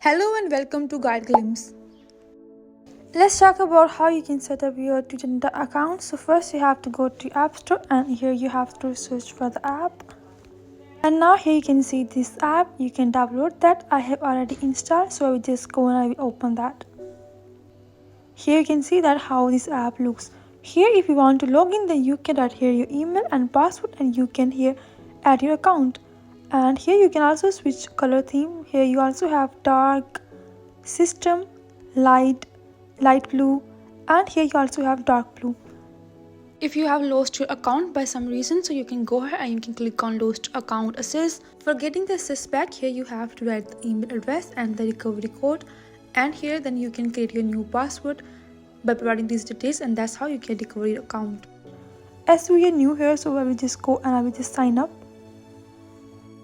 Hello and welcome to Guide Glimpse. Let's talk about how you can set up your Tutanota account. So first you have to go to App Store and here you have to search for the app. And now here you can see this app. You can download that. I have already installed, so I will just go and I will open that. Here you can see that how this app looks. Here if you want to log in, then you can add here your email and password and you can here add your account. And here you can also switch color theme. Here you also have dark, system, light blue, and here you also have dark blue. If you have lost your account by some reason, so you can go ahead and you can click on lost account access. For getting the access back, here you have to write the email address and the recovery code, and here then you can create your new password by providing these details, and that's how you can recover your account. As we are new here, so I will just go and I will just sign up.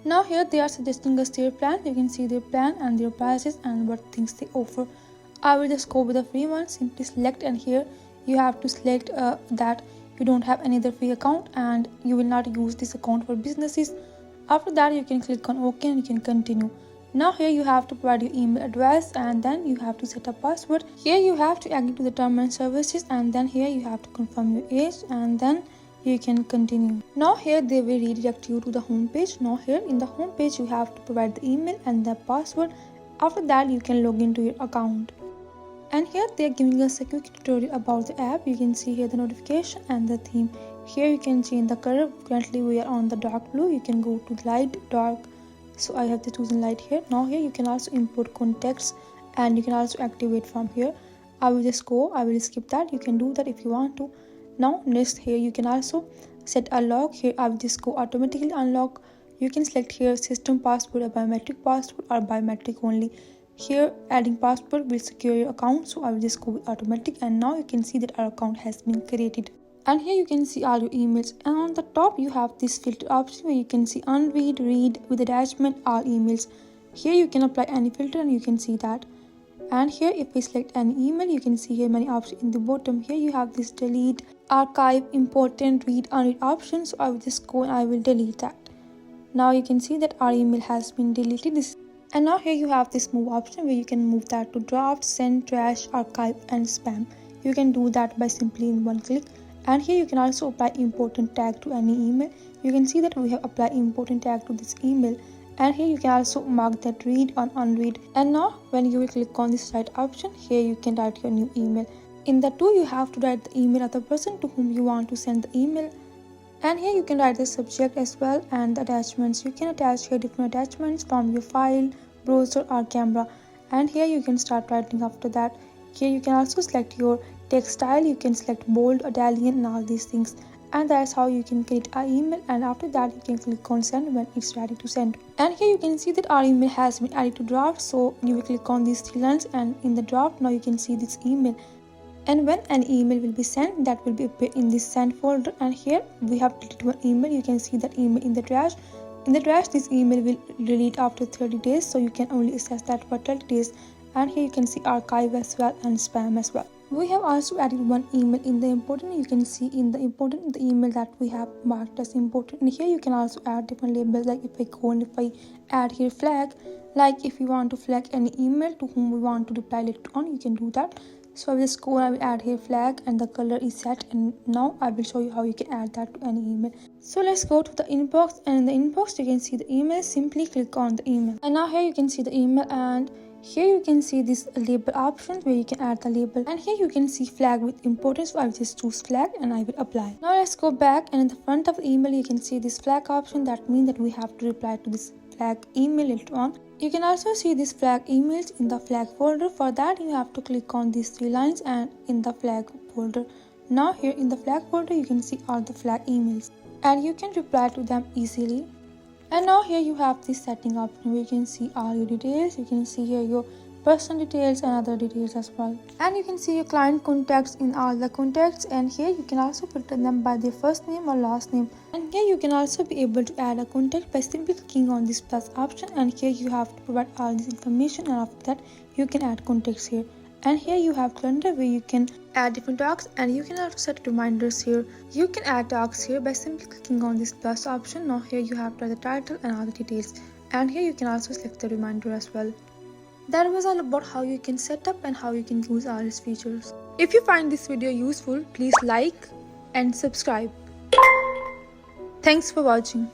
Now here they are suggesting us their plan. You can see their plan and their prices and what things they offer. I will just go with the free one. Simply select, and here you have to select that you don't have any other free account and you will not use this account for businesses. After that you can click on OK and you can continue. Now here you have to provide your email address and then you have to set a password. Here you have to agree to the terms and services, and then here you have to confirm your age and then you can continue. Now here they will redirect you to the home page. Now here in the home page you have to provide the email and the password. After that you can log into your account. And here they are giving us a quick tutorial about the app. You can see here the notification and the theme. Here you can change the color. Currently we are on the dark blue. You can go to light, dark. So I have to choose light here. Now here you can also import contacts and you can also activate from here. I will skip that. You can do that if you want to. Now next here you can also set a lock. Here I will just go automatically unlock. You can select here system password, a biometric password or biometric only. Here adding password will secure your account, so I will just go with automatic, and now you can see that our account has been created. And here you can see all your emails, and on the top you have this filter option where you can see unread, read, with attachment, all emails. Here you can apply any filter and you can see that. And here if we select any email, you can see here many options in the bottom. Here you have this delete, archive, important, read, unread option, so I will just go and I will delete that. Now you can see that our email has been deleted. And now here you have this move option where you can move that to draft, send, trash, archive and spam. You can do that by simply in one click. And here you can also apply important tag to any email. You can see that we have applied important tag to this email. And here you can also mark that read or unread. And now when you will click on this write option, here you can write your new email. In the two you have to write the email of the person to whom you want to send the email. And here you can write the subject as well and the attachments. You can attach here different attachments from your file, browser or camera. And here you can start writing after that. Here you can also select your text style. You can select bold, Italian and all these things. And that's how you can create an email, and after that you can click on send when it's ready to send. And here you can see that our email has been added to draft, so you will click on these three lines and in the draft now you can see this email. And when an email will be sent, that will be appear in this send folder. And here we have deleted one email. You can see that email in the trash. In the trash this email will delete after 30 days, so you can only access that for 30 days. And here you can see archive as well and spam as well. We have also added one email in the important. You can see in the important the email that we have marked as important. And here you can also add different labels, like if I go and if I add here flag, like if you want to flag any email to whom we want to reply later on, you can do that. So I will just go and I will add here flag and the color is set, and now I will show you how you can add that to any email. So let's go to the inbox, and in the inbox you can see the email. Simply click on the email, and now here you can see the email, and here you can see this label option where you can add the label, and here you can see flag with importance. So I will just choose flag and I will apply. Now let's go back, and in the front of the email you can see this flag option. That means that we have to reply to this flag email later on. You can also see this flag emails in the flag folder. For that you have to click on these three lines and in the flag folder. Now here in the flag folder you can see all the flag emails and you can reply to them easily. And now here you have this setting option where you can see all your details. You can see here your personal details and other details as well. And you can see your client contacts in all the contacts, and here you can also filter them by their first name or last name. And here you can also be able to add a contact by simply clicking on this plus option, and here you have to provide all this information, and after that you can add contacts here. And here you have calendar where you can add different tasks, and you can also set reminders here. You can add tasks here by simply clicking on this plus option. Now here you have to add the title and all the details, and here you can also select the reminder as well. That was all about how you can set up and how you can use RS features. If you find this video useful, please like and subscribe. Thanks for watching.